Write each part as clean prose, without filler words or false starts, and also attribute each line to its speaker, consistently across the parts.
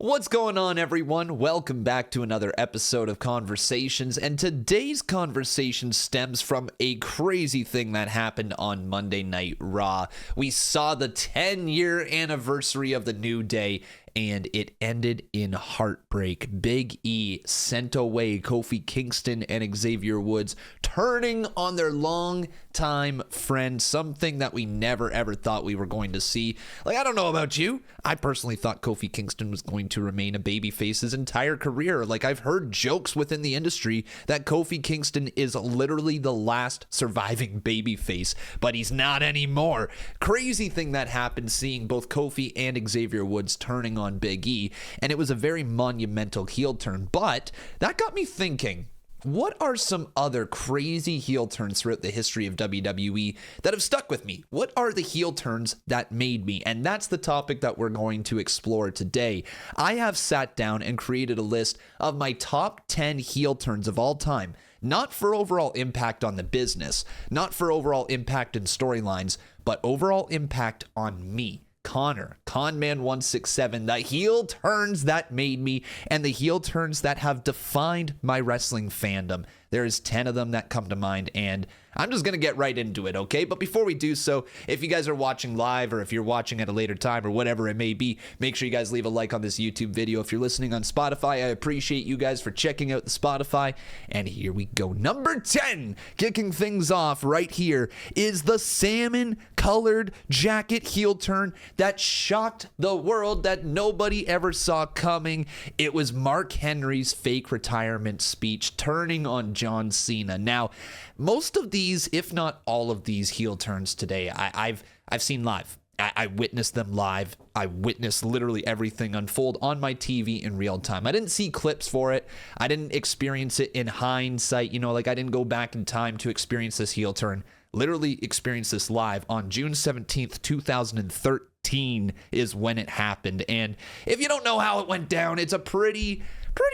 Speaker 1: What's going on, everyone? Welcome back to another episode of Conversations, and today's conversation stems from a crazy thing that happened on Monday Night Raw. We saw the 10-year anniversary of the New Day, and it ended in heartbreak. Big E sent away Kofi Kingston and Xavier Woods, turning on their long-time friend, something that we never ever thought we were going to see. Like, I don't know about you. I personally thought Kofi Kingston was going to remain a babyface his entire career. Like, I've heard jokes within the industry that Kofi Kingston is literally the last surviving babyface, but he's not anymore. Crazy thing that happened, seeing both Kofi and Xavier Woods turning on Big E, and it was a very monumental heel turn. But that got me thinking, what are some other crazy heel turns throughout the history of WWE that have stuck with me? What are the heel turns that made me? And that's the topic that we're going to explore today. I have sat down and created a list of my top 10 heel turns of all time. Not for overall impact on the business, not for overall impact in storylines, but overall impact on me, Connor, Conman167, the heel turns that made me, and the heel turns that have defined my wrestling fandom. There's 10 of them that come to mind, and I'm just going to get right into it, okay? But before we do so, if you guys are watching live or if you're watching at a later time or whatever it may be, make sure you guys leave a like on this YouTube video. If you're listening on Spotify, I appreciate you guys for checking out the Spotify. And here we go. Number 10, kicking things off right here, is the salmon-colored jacket heel turn that shocked the world, that nobody ever saw coming. It was Mark Henry's fake retirement speech turning on John Cena. Now, most of these, if not all of these heel turns today, I've seen live. I witnessed them live. I witnessed literally everything unfold on my TV in real time. I didn't see clips for it. I didn't experience it in hindsight. Like I didn't go back in time to experience this heel turn. Literally experienced this live on June 17th, 2013 is when it happened. And if you don't know how it went down, it's a pretty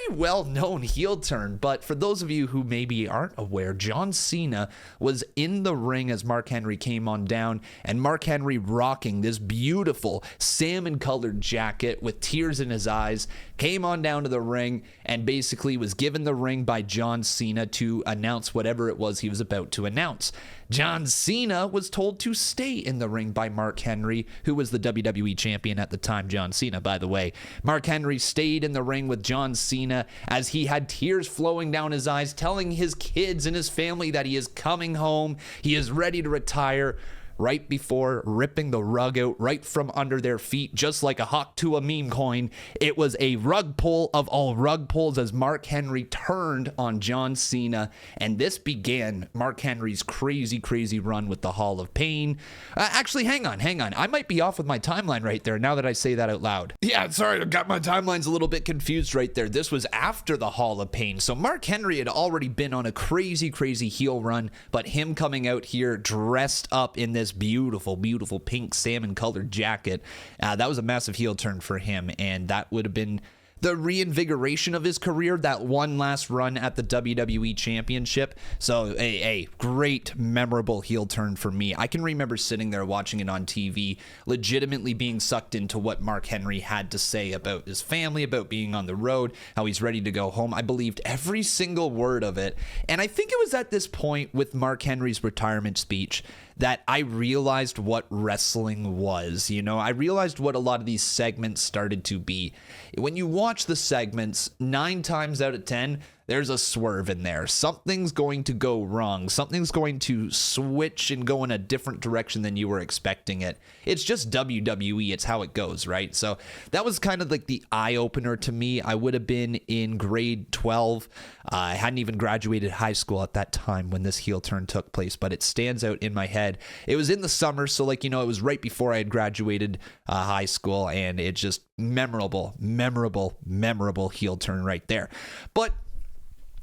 Speaker 1: well-known heel turn. But for those of you who maybe aren't aware, John Cena was in the ring as Mark Henry came on down, and Mark Henry rocking this beautiful salmon-colored jacket with tears in his eyes, came on down to the ring and basically was given the ring by John Cena to announce whatever it was he was about to announce. John Cena was told to stay in the ring by Mark Henry, who was the WWE champion at the time, John Cena, by the way. Mark Henry stayed in the ring with John Cena as he had tears flowing down his eyes, telling his kids and his family that he is coming home, he is ready to retire, right before ripping the rug out right from under their feet, just like a hawk to a meme coin. It was a rug pull of all rug pulls as Mark Henry turned on John Cena, and this began Mark Henry's crazy run with the Hall of Pain. Actually, hang on. I might be off with my timeline right there now that I say that out loud. Yeah, sorry, I got my timelines a little bit confused right there. This was after the Hall of Pain. So Mark Henry had already been on a crazy heel run, but him coming out here dressed up in this beautiful pink salmon colored jacket, that was a massive heel turn for him, and that would have been the reinvigoration of his career, that one last run at the WWE Championship. So a great, memorable heel turn for me. I can remember sitting there watching it on TV, legitimately being sucked into what Mark Henry had to say about his family, about being on the road, how he's ready to go home. I believed every single word of it. And I think it was at this point with Mark Henry's retirement speech that I realized what wrestling was. I realized what a lot of these segments started to be. When you watch the segments, 9 times out of 10, there's a swerve in there. Something's going to go wrong. Something's going to switch and go in a different direction than you were expecting it. It's just WWE. It's how it goes, right? So that was kind of like the eye-opener to me. I would have been in grade 12. I hadn't even graduated high school at that time when this heel turn took place, but it stands out in my head. It was in the summer, so it was right before I had graduated high school, and it just memorable heel turn right there. But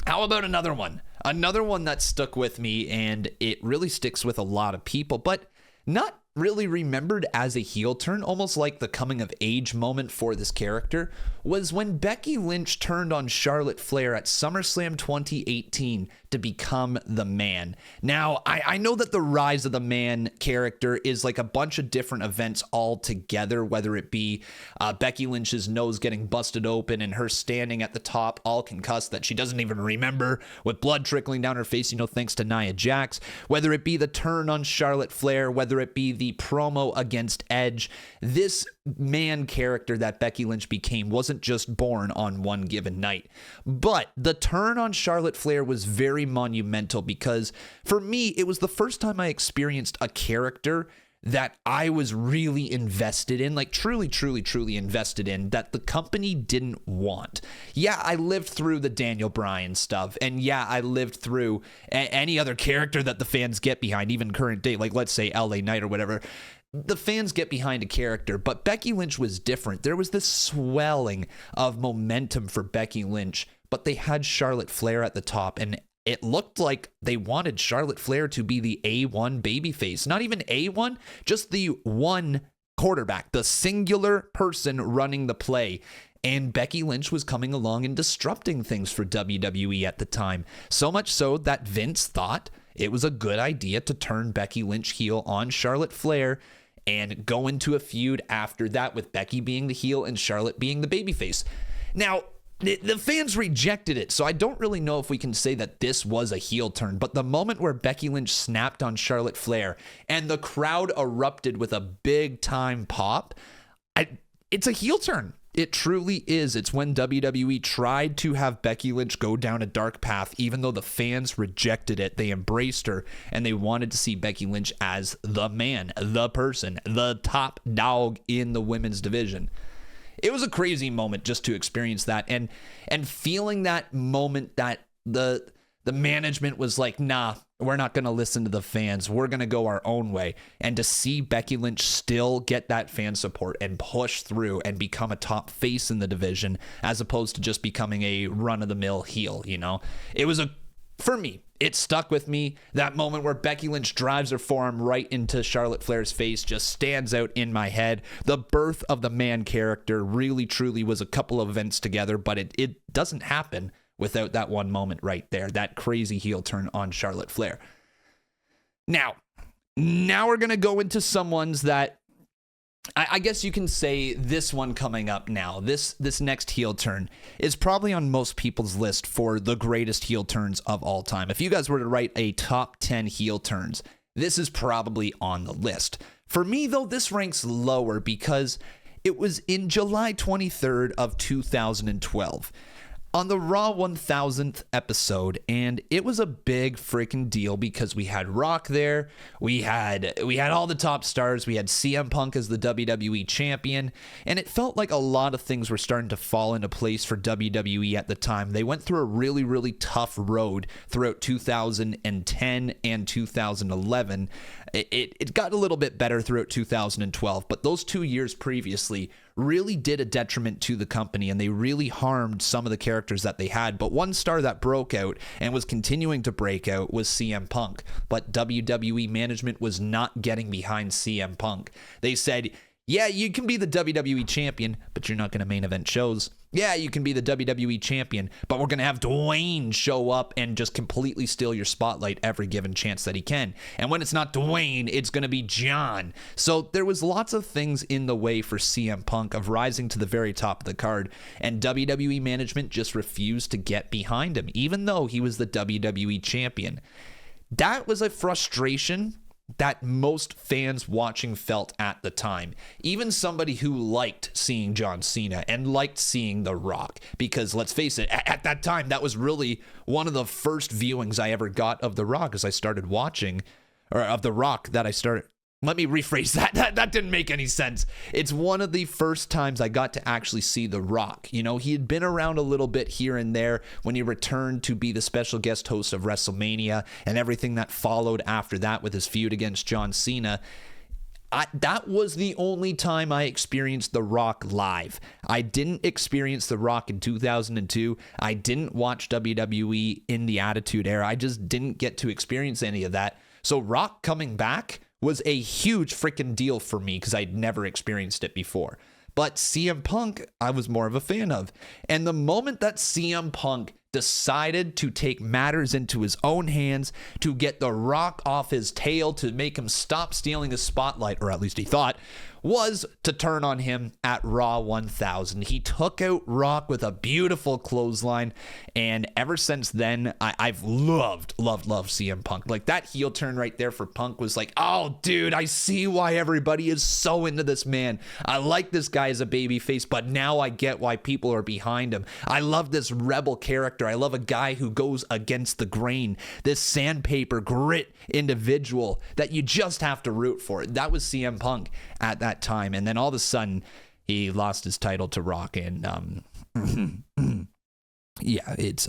Speaker 1: how about another one? Another one that stuck with me, and it really sticks with a lot of people, but not really remembered as a heel turn, almost like the coming of age moment for this character, was when Becky Lynch turned on Charlotte Flair at SummerSlam 2018 to become the man. Now, I know that the rise of the man character is like a bunch of different events all together, whether it be Becky Lynch's nose getting busted open and her standing at the top all concussed that she doesn't even remember with blood trickling down her face, thanks to Nia Jax, whether it be the turn on Charlotte Flair, whether it be the promo against Edge. This man character that Becky Lynch became wasn't just born on one given night. But the turn on Charlotte Flair was very monumental because for me, it was the first time I experienced a character that I was really invested in, like truly invested in, that the company didn't want. Yeah, I lived through the Daniel Bryan stuff, and yeah, I lived through any other character that the fans get behind, even current day, like let's say LA Knight or whatever. The fans get behind a character, but Becky Lynch was different. There was this swelling of momentum for Becky Lynch, but they had Charlotte Flair at the top, and it looked like they wanted Charlotte Flair to be the A1 babyface. Not even A1, just the one quarterback, the singular person running the play. And Becky Lynch was coming along and disrupting things for WWE at the time. So much so that Vince thought it was a good idea to turn Becky Lynch heel on Charlotte Flair and go into a feud after that with Becky being the heel and Charlotte being the babyface. Now, the fans rejected it, so I don't really know if we can say that this was a heel turn, but the moment where Becky Lynch snapped on Charlotte Flair and the crowd erupted with a big-time pop, it's a heel turn. It truly is. It's when WWE tried to have Becky Lynch go down a dark path, even though the fans rejected it. They embraced her, and they wanted to see Becky Lynch as the man, the person, the top dog in the women's division. It was a crazy moment just to experience that and feeling that moment that the management was like, nah, we're not going to listen to the fans. We're going to go our own way. And to see Becky Lynch still get that fan support and push through and become a top face in the division as opposed to just becoming a run-of-the-mill heel, It was for me, it stuck with me. That moment where Becky Lynch drives her forearm right into Charlotte Flair's face just stands out in my head. The birth of the man character really, truly was a couple of events together, but it doesn't happen without that one moment right there, that crazy heel turn on Charlotte Flair. Now we're going to go into some ones that I guess you can say this one coming up now, this next heel turn is probably on most people's list for the greatest heel turns of all time. If you guys were to write a top 10 heel turns, this is probably on the list. For me, though, this ranks lower because it was in July 23rd of 2012. On the Raw 1000th episode, and it was a big freaking deal because we had Rock there, we had all the top stars, we had CM Punk as the WWE champion, and it felt like a lot of things were starting to fall into place for WWE at the time. They went through a really, really tough road throughout 2010 and 2011. It got a little bit better throughout 2012, but those 2 years previously really did a detriment to the company, and they really harmed some of the characters that they had. But one star that broke out and was continuing to break out was CM Punk. But WWE management was not getting behind CM Punk. They said, yeah, you can be the WWE champion, but you're not going to main event shows. Yeah, you can be the WWE champion, but we're going to have Dwayne show up and just completely steal your spotlight every given chance that he can. And when it's not Dwayne, it's going to be John. So there was lots of things in the way for CM Punk of rising to the very top of the card, and WWE management just refused to get behind him, even though he was the WWE champion. That was a frustration that most fans watching felt at the time. Even somebody who liked seeing John Cena and liked seeing The Rock, because let's face it, at that time, that was really one of the first viewings I ever got of The Rock as I started watching, or of The Rock that I started. Let me rephrase that. That didn't make any sense. It's one of the first times I got to actually see The Rock. He had been around a little bit here and there when he returned to be the special guest host of WrestleMania and everything that followed after that with his feud against John Cena. That was the only time I experienced The Rock live. I didn't experience The Rock in 2002. I didn't watch WWE in the Attitude Era. I just didn't get to experience any of that. So Rock coming back was a huge freaking deal for me because I'd never experienced it before. But CM Punk, I was more of a fan of. And the moment that CM Punk decided to take matters into his own hands, to get The Rock off his tail, to make him stop stealing the spotlight, or at least he thought, was to turn on him at Raw 1000. He took out Rock with a beautiful clothesline, and ever since then, I've loved CM Punk. Like, that heel turn right there for Punk was like, oh, dude, I see why everybody is so into this man. I like this guy as a babyface, but now I get why people are behind him. I love this rebel character. I love a guy who goes against the grain, this sandpaper grit individual that you just have to root for. That was CM Punk at that time. And then all of a sudden he lost his title to Rock, and yeah, it's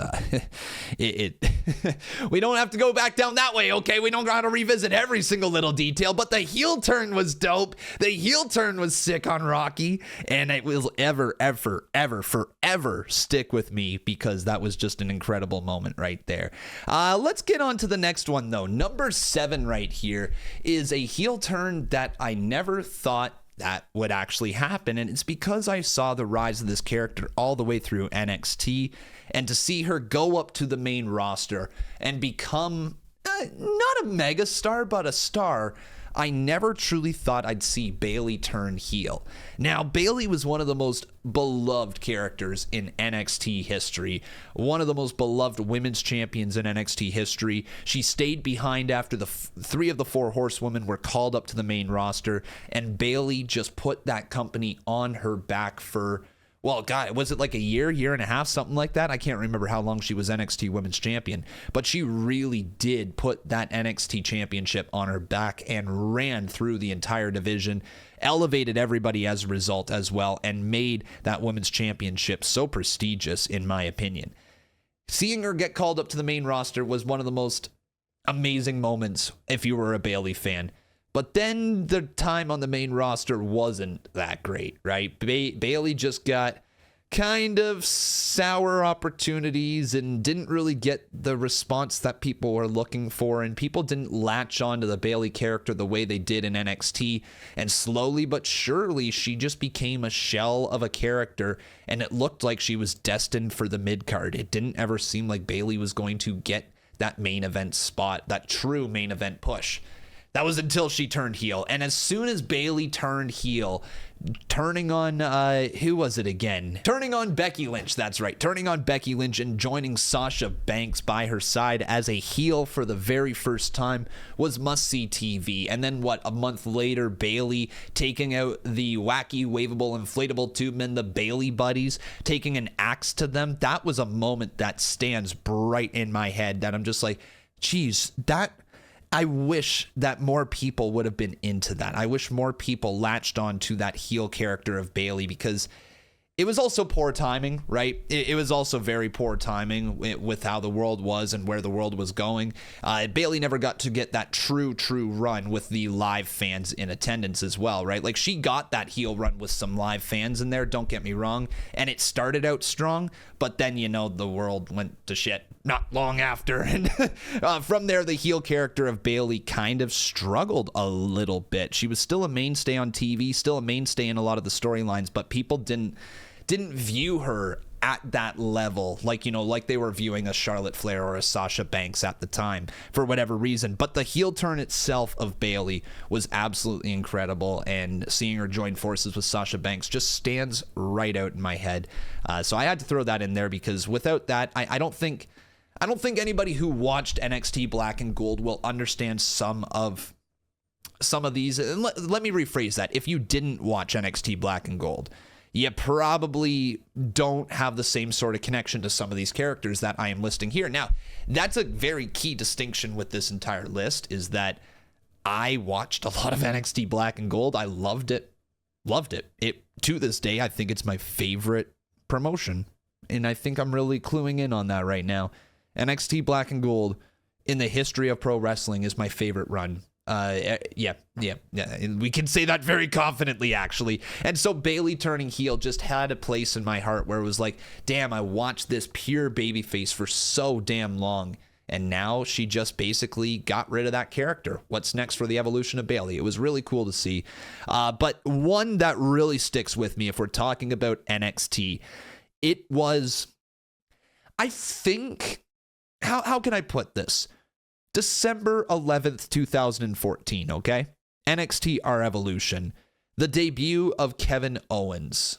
Speaker 1: we don't have to go back down that way, okay? We don't gotta revisit every single little detail, but the heel turn was dope. The heel turn was sick on Rocky, and it will forever stick with me because that was just an incredible moment right there. Let's get on to the next one, though. Number 7 right here is a heel turn that I never thought that would actually happen, and it's because I saw the rise of this character all the way through NXT, and to see her go up to the main roster and become not a megastar, but a star, I never truly thought I'd see Bayley turn heel. Now, Bayley was one of the most beloved characters in NXT history, one of the most beloved women's champions in NXT history. She stayed behind after the 3 of the 4 horsewomen were called up to the main roster, and Bayley just put that company on her back for, well, God, was it like a year and a half, something like that? I can't remember how long she was NXT Women's Champion, but she really did put that NXT Championship on her back and ran through the entire division, elevated everybody as a result as well, and made that Women's Championship so prestigious, in my opinion. Seeing her get called up to the main roster was one of the most amazing moments if you were a Bayley fan. But then the time on the main roster wasn't that great, right? Bayley just got kind of sour opportunities and didn't really get the response that people were looking for, and people didn't latch on to the Bayley character the way they did in NXT, and slowly but surely she just became a shell of a character, and it looked like she was destined for the mid-card. It didn't ever seem like Bayley was going to get that main event spot, that true main event push. That was until she turned heel. And as soon as Bayley turned heel, turning on, who was it again? Turning on Becky Lynch, that's right. Turning on Becky Lynch and joining Sasha Banks by her side as a heel for the very first time was must-see TV. And then, a month later, Bayley taking out the wacky, waveable, inflatable tube men, the Bayley Buddies, taking an axe to them. That was a moment that stands bright in my head that I'm just like, geez, I wish that more people would have been into that. I wish more people latched on to that heel character of Bayley, because it was also poor timing, right? It was also very poor timing with how the world was and where the world was going. Bayley never got to get that true run with the live fans in attendance as well, right? Like, she got that heel run with some live fans in there, don't get me wrong, and it started out strong, but then, the world went to shit not long after, and from there, the heel character of Bayley kind of struggled a little bit. She was still a mainstay on TV, still a mainstay in a lot of the storylines, but people didn't view her at that level, like they were viewing a Charlotte Flair or a Sasha Banks at the time, for whatever reason. But the heel turn itself of Bayley was absolutely incredible, and seeing her join forces with Sasha Banks just stands right out in my head. So I had to throw that in there, because without that, I don't think anybody who watched NXT Black and Gold will understand some of these. Let me rephrase that. If you didn't watch NXT Black and Gold, you probably don't have the same sort of connection to some of these characters that I am listing here. Now, that's a very key distinction with this entire list, is that I watched a lot of NXT Black and Gold. I loved it. To this day, I think it's my favorite promotion, and I think I'm really cluing in on that right now. NXT Black and Gold in the history of pro wrestling is my favorite run. Yeah. We can say that very confidently, actually. And so Bayley turning heel just had a place in my heart where it was like, damn, I watched this pure babyface for so damn long, And now she just basically got rid of that character. What's next for the evolution of Bayley? It was really cool to see. But one that really sticks with me, if we're talking about NXT, it was, I think, how can I put this? December 11th, 2014, okay? NXT Our Evolution. The debut of Kevin Owens.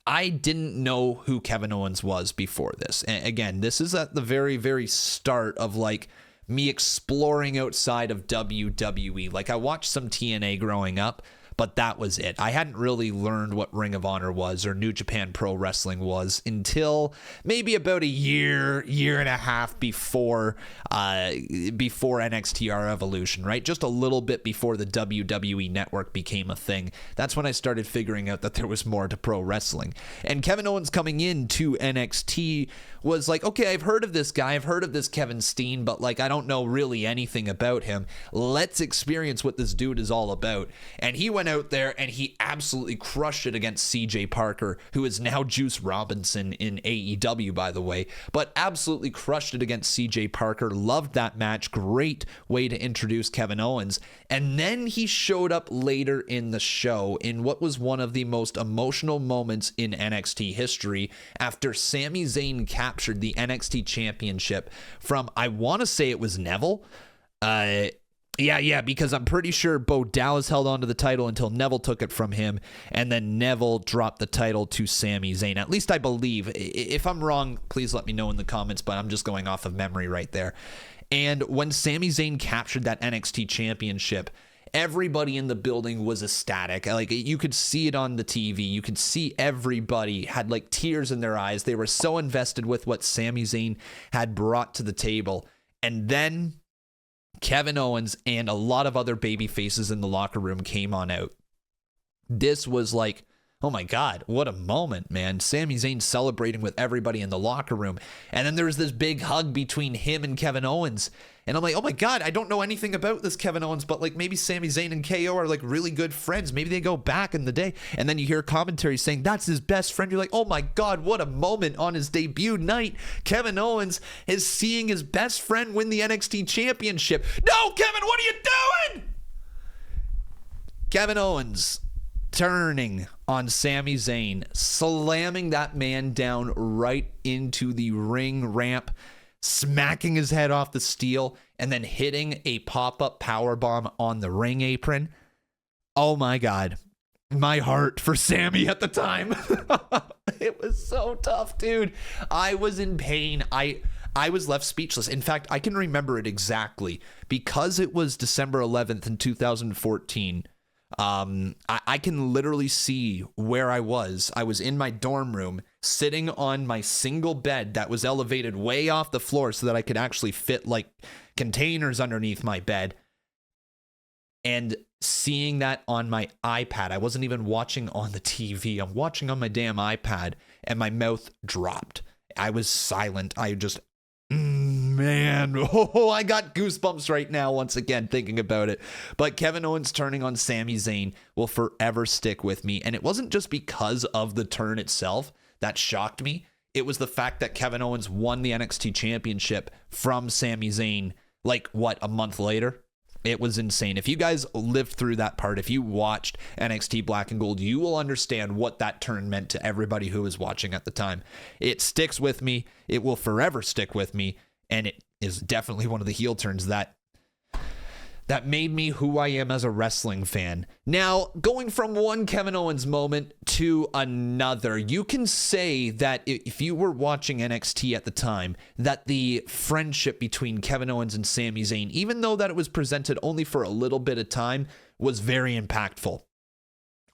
Speaker 1: I didn't know who Kevin Owens was before this. And again, this is at the very, very start of like me exploring outside of WWE. Like I watched some TNA growing up, but that was it. I hadn't really learned what Ring of Honor was or New Japan Pro Wrestling was until maybe about a year and a half before NXT Our Evolution, right? Just a little bit before the WWE Network became a thing. That's when I started figuring out that there was more to pro wrestling. And Kevin Owens coming into NXT was like, okay, I've heard of this guy. I've heard of this Kevin Steen, but like, I don't know really anything about him. Let's experience what this dude is all about. And he went out there and he absolutely crushed it against CJ Parker, who is now Juice Robinson in AEW, by the way, but absolutely crushed it against CJ Parker. Loved that match. Great way to introduce Kevin Owens. And then he showed up later in the show in what was one of the most emotional moments in NXT history after Sami Zayn captured the NXT championship from, I want to say it was Neville. Yeah, because I'm pretty sure Bo Dallas held on to the title until Neville took it from him, and then Neville dropped the title to Sami Zayn. At least I believe. If I'm wrong, please let me know in the comments, but I'm just going off of memory right there. And when Sami Zayn captured that NXT championship, everybody in the building was ecstatic. Like, you could see it on the TV. You could see everybody had like tears in their eyes. They were so invested with what Sami Zayn had brought to the table. And then Kevin Owens and a lot of other baby faces in the locker room came on out. This was like, oh my God, what a moment, man. Sami Zayn celebrating with everybody in the locker room. And then there was this big hug between him and Kevin Owens. And I'm like, oh my God, I don't know anything about this Kevin Owens, but like maybe Sami Zayn and KO are like really good friends. Maybe they go back in the day. And then you hear commentary saying that's his best friend. You're like, oh my God, what a moment on his debut night. Kevin Owens is seeing his best friend win the NXT championship. No, Kevin, what are you doing? Kevin Owens turning on Sami Zayn, slamming that man down right into the ring ramp, smacking his head off the steel, and then hitting a pop-up powerbomb on the ring apron. Oh my God. My heart for Sami at the time. It was so tough, dude. I was in pain. I was left speechless. In fact, I can remember it exactly because it was December 11th in 2014. I can literally see where I was. I was in my dorm room, sitting on my single bed that was elevated way off the floor so that I could actually fit like containers underneath my bed, and seeing that on my iPad. I wasn't even watching on the TV. I'm watching on my damn iPad, and my mouth dropped. I was silent. I just, man, I got goosebumps right now once again thinking about it. But Kevin Owens turning on Sami Zayn will forever stick with me. And it wasn't just because of the turn itself that shocked me. It was the fact that Kevin Owens won the NXT championship from Sami Zayn, like, what, a month later? It was insane. If you guys lived through that part, if you watched NXT Black and Gold, you will understand what that turn meant to everybody who was watching at the time. It sticks with me. It will forever stick with me. And it is definitely one of the heel turns that made me who I am as a wrestling fan. Now, going from one Kevin Owens moment to another, you can say that if you were watching NXT at the time, that the friendship between Kevin Owens and Sami Zayn, even though that it was presented only for a little bit of time, was very impactful.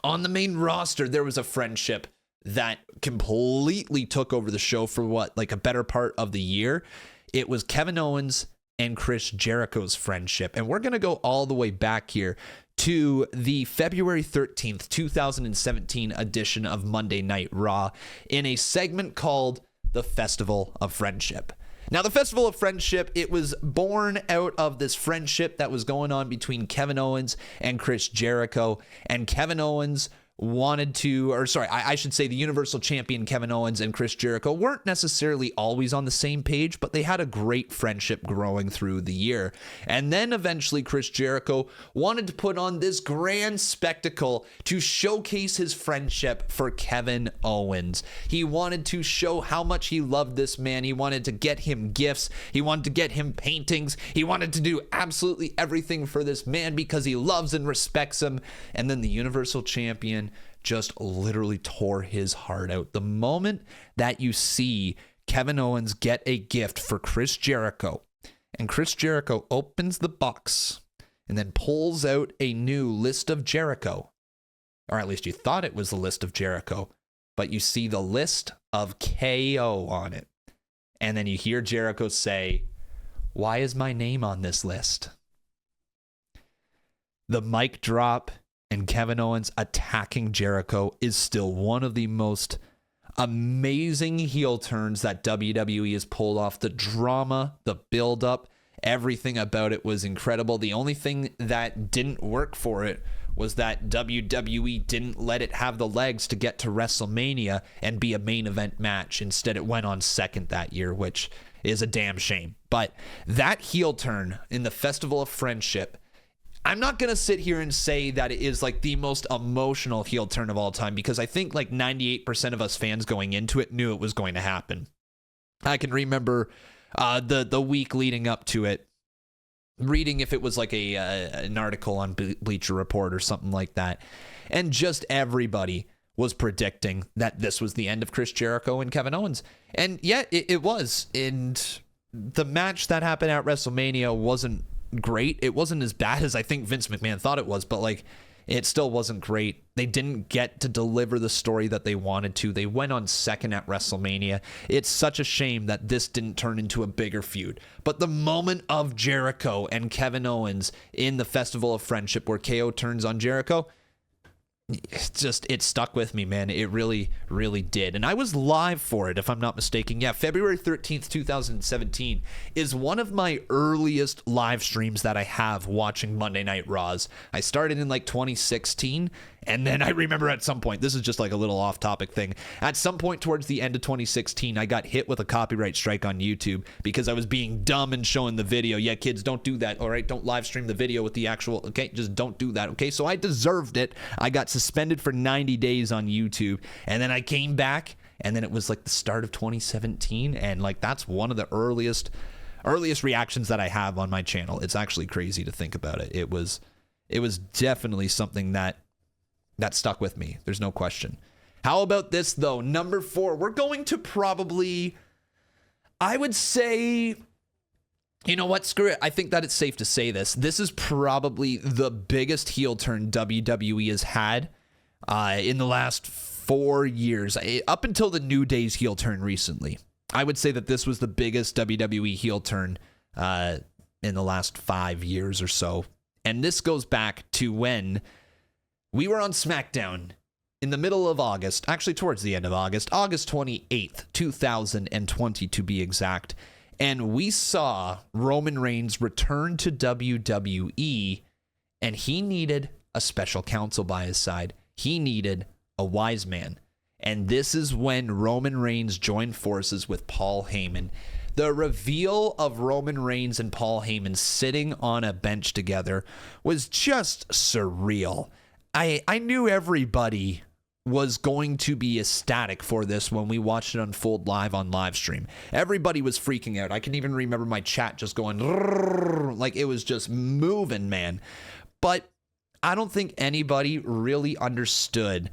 Speaker 1: On the main roster, there was a friendship that completely took over the show for like a better part of the year. It was Kevin Owens and Chris Jericho's friendship. And we're going to go all the way back here to the February 13th, 2017 edition of Monday Night Raw in a segment called The Festival of Friendship. Now, the Festival of Friendship, it was born out of this friendship that was going on between Kevin Owens and Chris Jericho. And Kevin Owens wanted to, or sorry, I should say the Universal Champion Kevin Owens and Chris Jericho weren't necessarily always on the same page, but they had a great friendship growing through the year. And then eventually Chris Jericho wanted to put on this grand spectacle to showcase his friendship for Kevin Owens. He wanted to show how much he loved this man. He wanted to get him gifts. He wanted to get him paintings. He wanted to do absolutely everything for this man because he loves and respects him. And then the Universal Champion just literally tore his heart out. The moment that you see Kevin Owens get a gift for Chris Jericho, and Chris Jericho opens the box and then pulls out a new list of Jericho, or at least you thought it was the list of Jericho, but you see the list of KO on it. And then you hear Jericho say, "Why is my name on this list?" The mic drop and Kevin Owens attacking Jericho is still one of the most amazing heel turns that WWE has pulled off. The drama, the build-up, everything about it was incredible. The only thing that didn't work for it was that WWE didn't let it have the legs to get to WrestleMania and be a main event match. Instead, it went on second that year, which is a damn shame. But that heel turn in the Festival of Friendship, I'm not going to sit here and say that it is like the most emotional heel turn of all time, because I think like 98% of us fans going into it knew it was going to happen. I can remember the week leading up to it, reading if it was like an article on Bleacher Report or something like that, and just everybody was predicting that this was the end of Chris Jericho and Kevin Owens. And yet it was. And the match that happened at WrestleMania wasn't great. It wasn't as bad as I think Vince McMahon thought it was, but like it still wasn't great. They didn't get to deliver the story that they wanted to. They went on second at WrestleMania. It's such a shame that this didn't turn into a bigger feud. But the moment of Jericho and Kevin Owens in the Festival of Friendship where KO turns on Jericho, it stuck with me, man. It really, really did. And I was live for it, if I'm not mistaken. Yeah, February 13th, 2017 is one of my earliest live streams that I have watching Monday Night Raws. I started in like 2016, and then I remember at some point, this is just like a little off-topic thing, at some point towards the end of 2016, I got hit with a copyright strike on YouTube because I was being dumb and showing the video. Yeah, kids, don't do that, all right? Don't live stream the video with the actual, okay? Just don't do that, okay? So I deserved it. I got suspended for 90 days on YouTube, and then I came back, and then it was like the start of 2017, and like that's one of the earliest reactions that I have on my channel. It's actually crazy to think about it. It was definitely something that stuck with me. There's no question. How about this though? Number 4, we're going to probably, I would say, you know what? Screw it. I think that it's safe to say this. This is probably the biggest heel turn WWE has had in the last 4 years, up until the New Day's heel turn recently. I would say that this was the biggest WWE heel turn in the last 5 years or so. And this goes back to when we were on SmackDown in the middle of August, actually towards the end of August 28th, 2020 to be exact. And we saw Roman Reigns return to WWE, and he needed a special counsel by his side. He needed a wise man. And this is when Roman Reigns joined forces with Paul Heyman. The reveal of Roman Reigns and Paul Heyman sitting on a bench together was just surreal. I knew everybody was going to be ecstatic for this when we watched it unfold live on live stream. Everybody was freaking out. I can even remember my chat just going like it was just moving, man. But I don't think anybody really understood,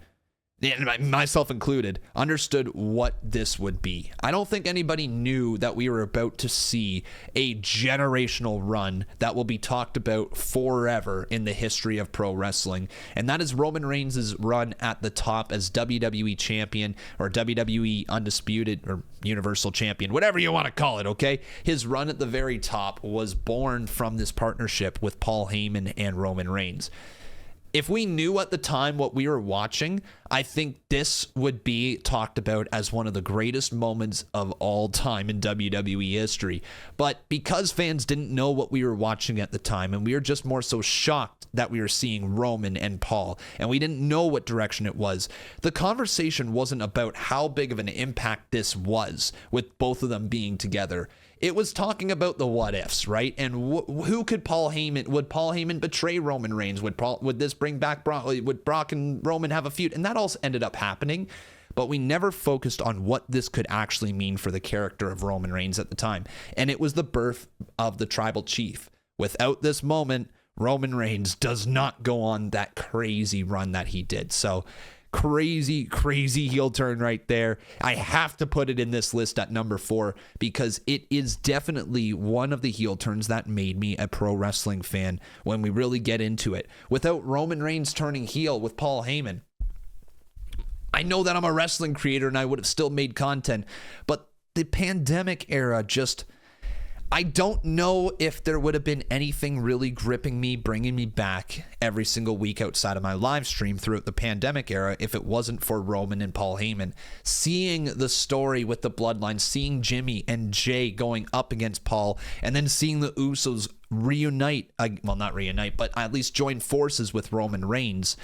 Speaker 1: myself included, understood what this would be. I don't think anybody knew that we were about to see a generational run that will be talked about forever in the history of pro wrestling. And that is Roman Reigns' run at the top as WWE champion, or WWE undisputed, or Universal champion, whatever you want to call it, okay? His run at the very top was born from this partnership with Paul Heyman and Roman Reigns. If we knew at the time what we were watching, I think this would be talked about as one of the greatest moments of all time in WWE history. But because fans didn't know what we were watching at the time, and we were just more so shocked that we were seeing Roman and Paul, and we didn't know what direction it was, the conversation wasn't about how big of an impact this was with both of them being together. It was talking about the what ifs, right? And who could Paul Heyman, would Paul Heyman betray Roman Reigns? Would this bring back Brock? Would Brock and Roman have a feud? And that all ended up happening, but we never focused on what this could actually mean for the character of Roman Reigns at the time. And it was the birth of the tribal chief. Without this moment, Roman Reigns does not go on that crazy run that he did. So crazy heel turn right there. I have to put it in this list at number 4 because it is definitely one of the heel turns that made me a pro wrestling fan when we really get into it. Without Roman Reigns turning heel with Paul Heyman, I know that I'm a wrestling creator and I would have still made content, but the pandemic era just, I don't know if there would have been anything really gripping me, bringing me back every single week outside of my live stream throughout the pandemic era if it wasn't for Roman and Paul Heyman. Seeing the story with the bloodline, seeing Jimmy and Jay going up against Paul, and then seeing the Usos reunite, well, not reunite, but at least join forces with Roman Reigns.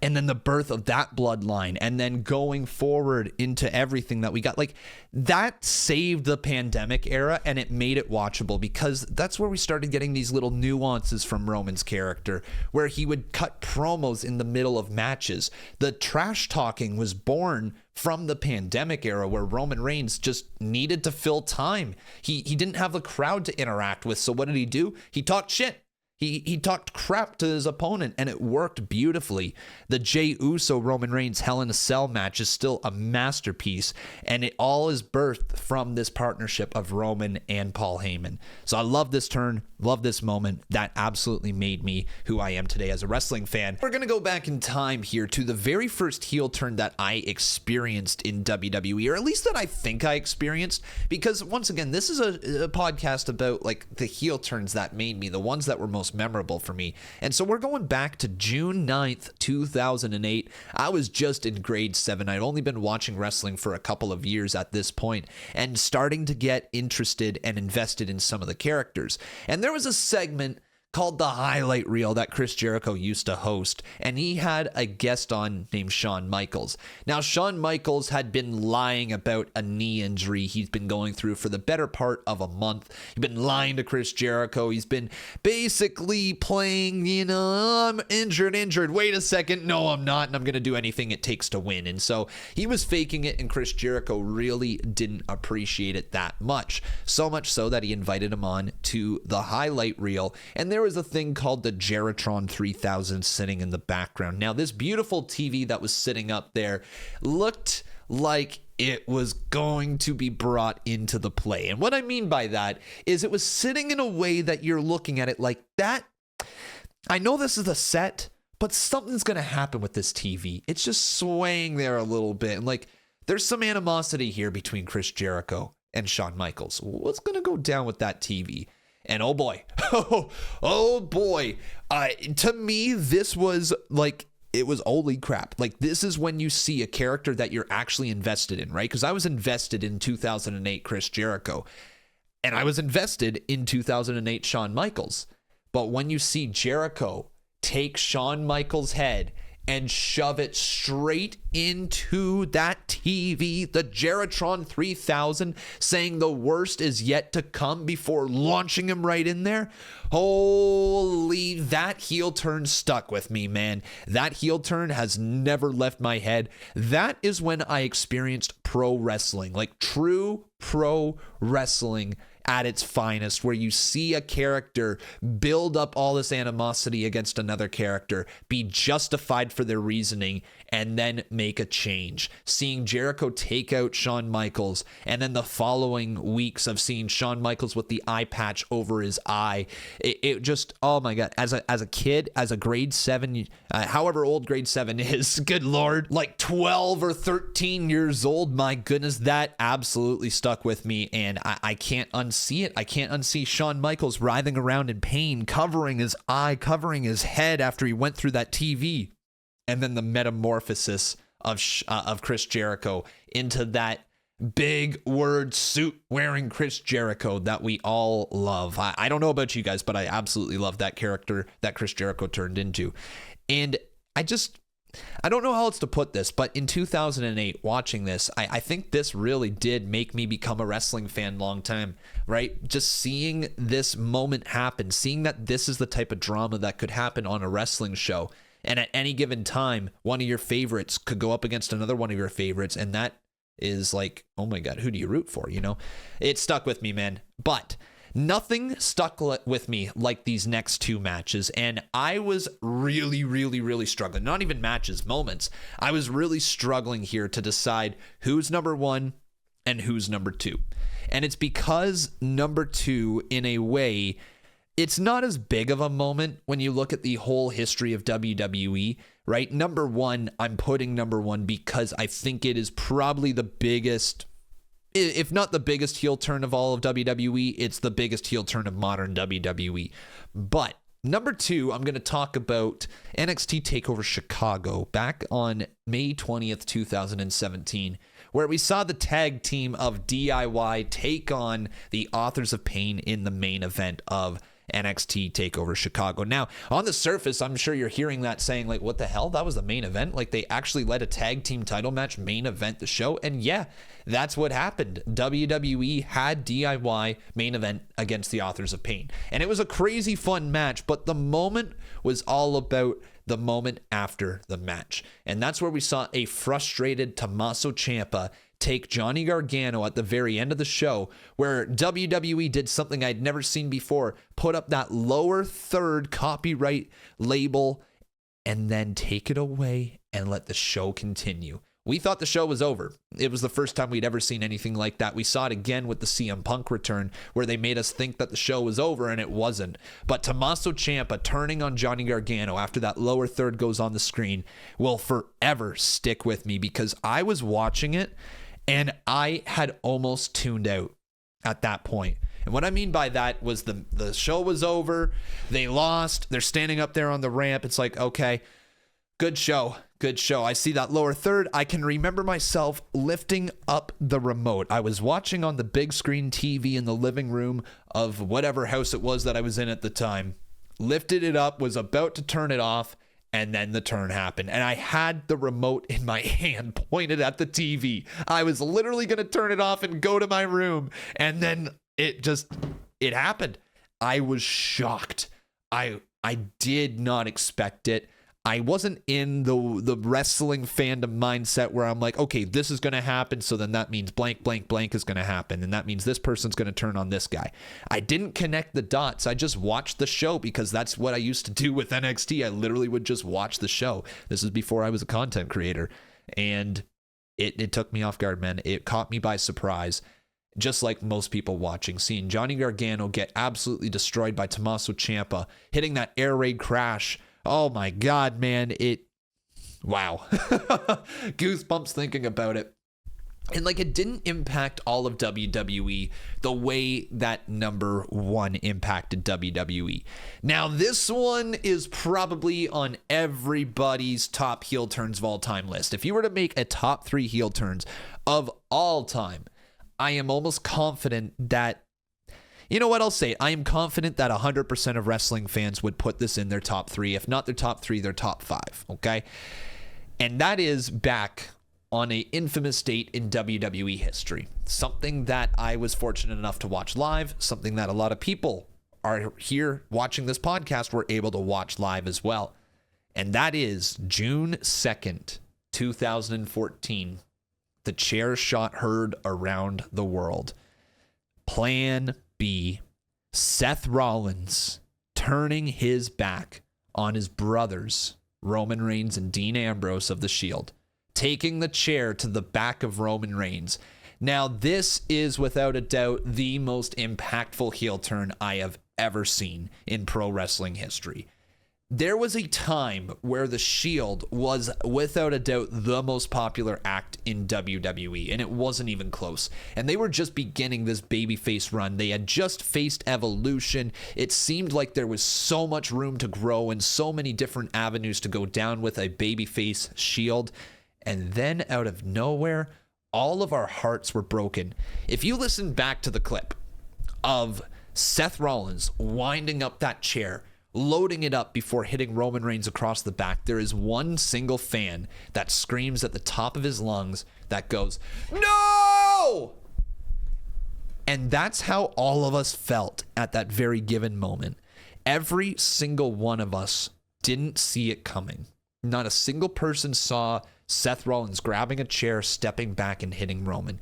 Speaker 1: And then the birth of that bloodline, and then going forward into everything that we got, like that saved the pandemic era and it made it watchable because that's where we started getting these little nuances from Roman's character where he would cut promos in the middle of matches. The trash talking was born from the pandemic era where Roman Reigns just needed to fill time. He didn't have the crowd to interact with. So what did he do? He talked shit. He talked crap to his opponent, and it worked beautifully. The Jey Uso Roman Reigns Hell in a Cell match is still a masterpiece, and it all is birthed from this partnership of Roman and Paul Heyman. So I love this turn, love this moment. That absolutely made me who I am today as a wrestling fan. We're going to go back in time here to the very first heel turn that I experienced in WWE, or at least that I think I experienced, because once again, this is a podcast about like the heel turns that made me, the ones that were most memorable for me. And so we're going back to June 9th, 2008. I was just in grade 7. I'd only been watching wrestling for a couple of years at this point and starting to get interested and invested in some of the characters. And there was a segment called the highlight reel that Chris Jericho used to host, and he had a guest on named Shawn Michaels. Now, Shawn Michaels had been lying about a knee injury he's been going through for the better part of a month. He's been lying to Chris Jericho. He's been basically playing, I'm injured. Wait a second. No, I'm not, and I'm going to do anything it takes to win. And so he was faking it, and Chris Jericho really didn't appreciate it that much. So much so that he invited him on to the highlight reel, and there was a thing called the Geratron 3000 sitting in the background. Now, this beautiful TV that was sitting up there looked like it was going to be brought into the play. And what I mean by that is it was sitting in a way that you're looking at it like that. I know this is a set, but something's going to happen with this TV. It's just swaying there a little bit. And like, there's some animosity here between Chris Jericho and Shawn Michaels. What's going to go down with that TV? And oh boy, oh boy, to me, this was like, it was holy crap. Like, this is when you see a character that you're actually invested in, right? Because I was invested in 2008 Chris Jericho, and I was invested in 2008 Shawn Michaels. But when you see Jericho take Shawn Michaels' head and shove it straight into that TV, the Geratron 3000, saying the worst is yet to come before launching him right in there. Holy, that heel turn stuck with me, man. That heel turn has never left my head. That is when I experienced pro wrestling, like true pro wrestling at its finest, where you see a character build up all this animosity against another character, be justified for their reasoning, and then make a change. Seeing Jericho take out Shawn Michaels, and then the following weeks of seeing Shawn Michaels with the eye patch over his eye, it just, oh my God, as a kid, as a grade 7, however old grade 7 is, good Lord, like 12 or 13 years old, my goodness, that absolutely stuck with me, and I can't unsee it. I can't unsee Shawn Michaels writhing around in pain, covering his eye, covering his head after he went through that TV. and then the metamorphosis of Chris Jericho into that big word suit wearing Chris Jericho that we all love. I don't know about you guys, but I absolutely love that character that Chris Jericho turned into. And I don't know how else to put this, but in 2008, watching this, I think this really did make me become a wrestling fan long time, right? Just seeing this moment happen, seeing that this is the type of drama that could happen on a wrestling show. And at any given time, one of your favorites could go up against another one of your favorites, and that is like, oh my God, who do you root for? You know, it stuck with me, man. But nothing stuck with me like these next two matches. And I was really, really, really struggling. Not even matches, moments. I was really struggling here to decide who's number one and who's number two. And it's because number two, in a way, it's not as big of a moment when you look at the whole history of WWE, right? Number one, I'm putting number one because I think it is probably the biggest, if not the biggest heel turn of all of WWE, it's the biggest heel turn of modern WWE. But number two, I'm going to talk about NXT TakeOver Chicago back on May 20th, 2017, where we saw the tag team of DIY take on the Authors of Pain in the main event of NXT TakeOver Chicago. Now, on the surface, I'm sure you're hearing that saying, like, what the hell? That was the main event? Like, they actually let a tag team title match main event the show? And yeah, that's what happened. WWE had DIY main event against the Authors of Pain. And it was a crazy fun match, but the moment was all about the moment after the match. And that's where we saw a frustrated Tommaso Ciampa take Johnny Gargano at the very end of the show, where WWE did something I'd never seen before, put up that lower third copyright label and then take it away and let the show continue. We thought the show was over. It was the first time we'd ever seen anything like that. We saw it again with the CM Punk return, where they made us think that the show was over, and it wasn't. But Tommaso Ciampa turning on Johnny Gargano after that lower third goes on the screen will forever stick with me, because I was watching it and I had almost tuned out at that point. And what I mean by that was the show was over. They lost. They're standing up there on the ramp. It's like, okay, good show. Good show. I see that lower third. I can remember myself lifting up the remote. I was watching on the big screen TV in the living room of whatever house it was that I was in at the time. Lifted it up, was about to turn it off, and then the turn happened. And I had the remote in my hand pointed at the TV. I was literally going to turn it off and go to my room. And then it happened. I was shocked. I did not expect it. I wasn't in the wrestling fandom mindset where I'm like, okay, this is going to happen, so then that means blank, blank, blank is going to happen, and that means this person's going to turn on this guy. I didn't connect the dots. I just watched the show, because that's what I used to do with NXT. I literally would just watch the show. This is before I was a content creator, and it took me off guard, man. It caught me by surprise. Just like most people watching, seeing Johnny Gargano get absolutely destroyed by Tommaso Ciampa, hitting that air raid crash. Oh my God, man. Wow. Goosebumps thinking about it. And like, it didn't impact all of WWE the way that number one impacted WWE. Now, this one is probably on everybody's top heel turns of all time list. If you were to make a top 3 heel turns of all time, I am almost confident that, you know what, I'll say it. I am confident that 100% of wrestling fans would put this in their top 3. If not their top 3, their top 5, okay? And that is back on an infamous date in WWE history. Something that I was fortunate enough to watch live, something that a lot of people are here watching this podcast were able to watch live as well. And that is June 2nd, 2014. The chair shot heard around the world. Plan B. Seth Rollins turning his back on his brothers, Roman Reigns and Dean Ambrose of The Shield, taking the chair to the back of Roman Reigns. Now, this is without a doubt the most impactful heel turn I have ever seen in pro wrestling history. There was a time where the Shield was without a doubt the most popular act in WWE, and it wasn't even close. And they were just beginning this babyface run. They had just faced Evolution. It seemed like there was so much room to grow and so many different avenues to go down with a babyface Shield. And then out of nowhere, all of our hearts were broken. If you listen back to the clip of Seth Rollins winding up that chair, loading it up before hitting Roman Reigns across the back, there is one single fan that screams at the top of his lungs that goes, "No!" And that's how all of us felt at that very given moment. Every single one of us didn't see it coming. Not a single person saw Seth Rollins grabbing a chair, stepping back, and hitting Roman.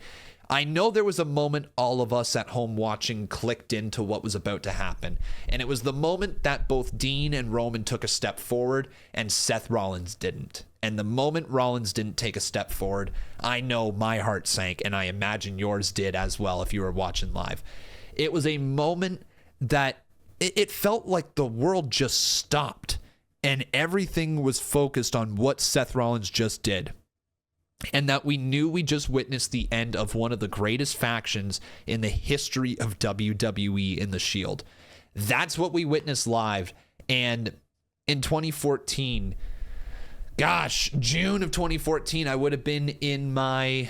Speaker 1: I know there was a moment all of us at home watching clicked into what was about to happen. And it was the moment that both Dean and Roman took a step forward and Seth Rollins didn't. And the moment Rollins didn't take a step forward, I know my heart sank, and I imagine yours did as well if you were watching live. It was a moment that it felt like the world just stopped and everything was focused on what Seth Rollins just did. And that we knew we just witnessed the end of one of the greatest factions in the history of WWE in the Shield. That's what we witnessed live. And in 2014, June of 2014, I would have been in my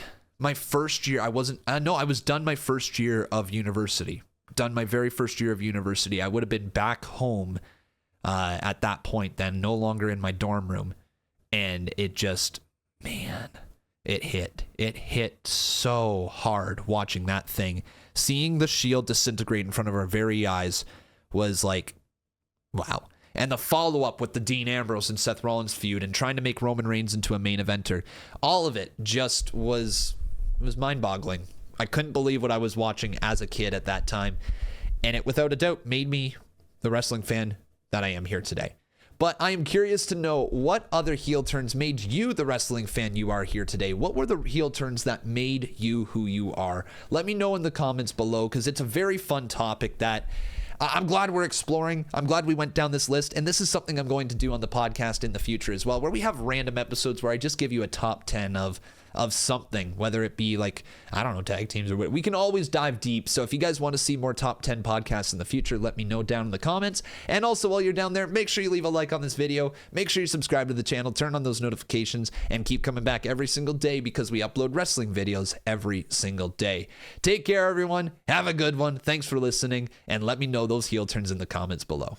Speaker 1: first year. I was done my first year of university. Done my very first year of university. I would have been back home at that point then, no longer in my dorm room. And it just, man... It hit so hard watching that thing. Seeing the Shield disintegrate in front of our very eyes was like, wow. And the follow-up with the Dean Ambrose and Seth Rollins feud and trying to make Roman Reigns into a main eventer, all of it just was mind-boggling. I couldn't believe what I was watching as a kid at that time. And it, without a doubt, made me the wrestling fan that I am here today. But I am curious to know what other heel turns made you the wrestling fan you are here today. What were the heel turns that made you who you are? Let me know in the comments below, because it's a very fun topic that I'm glad we're exploring. I'm glad we went down this list. And this is something I'm going to do on the podcast in the future as well, where we have random episodes where I just give you a top 10 of something, whether it be like, I don't know, tag teams or what. We can always dive deep. So if you guys want to see more top 10 podcasts in the future, let me know down in the comments. And also, while you're down there, make sure you leave a like on this video. Make sure you subscribe to the channel, turn on those notifications, and keep coming back every single day, because we upload wrestling videos every single day. Take care, everyone. Have a good one. Thanks for listening, and let me know those heel turns in the comments below.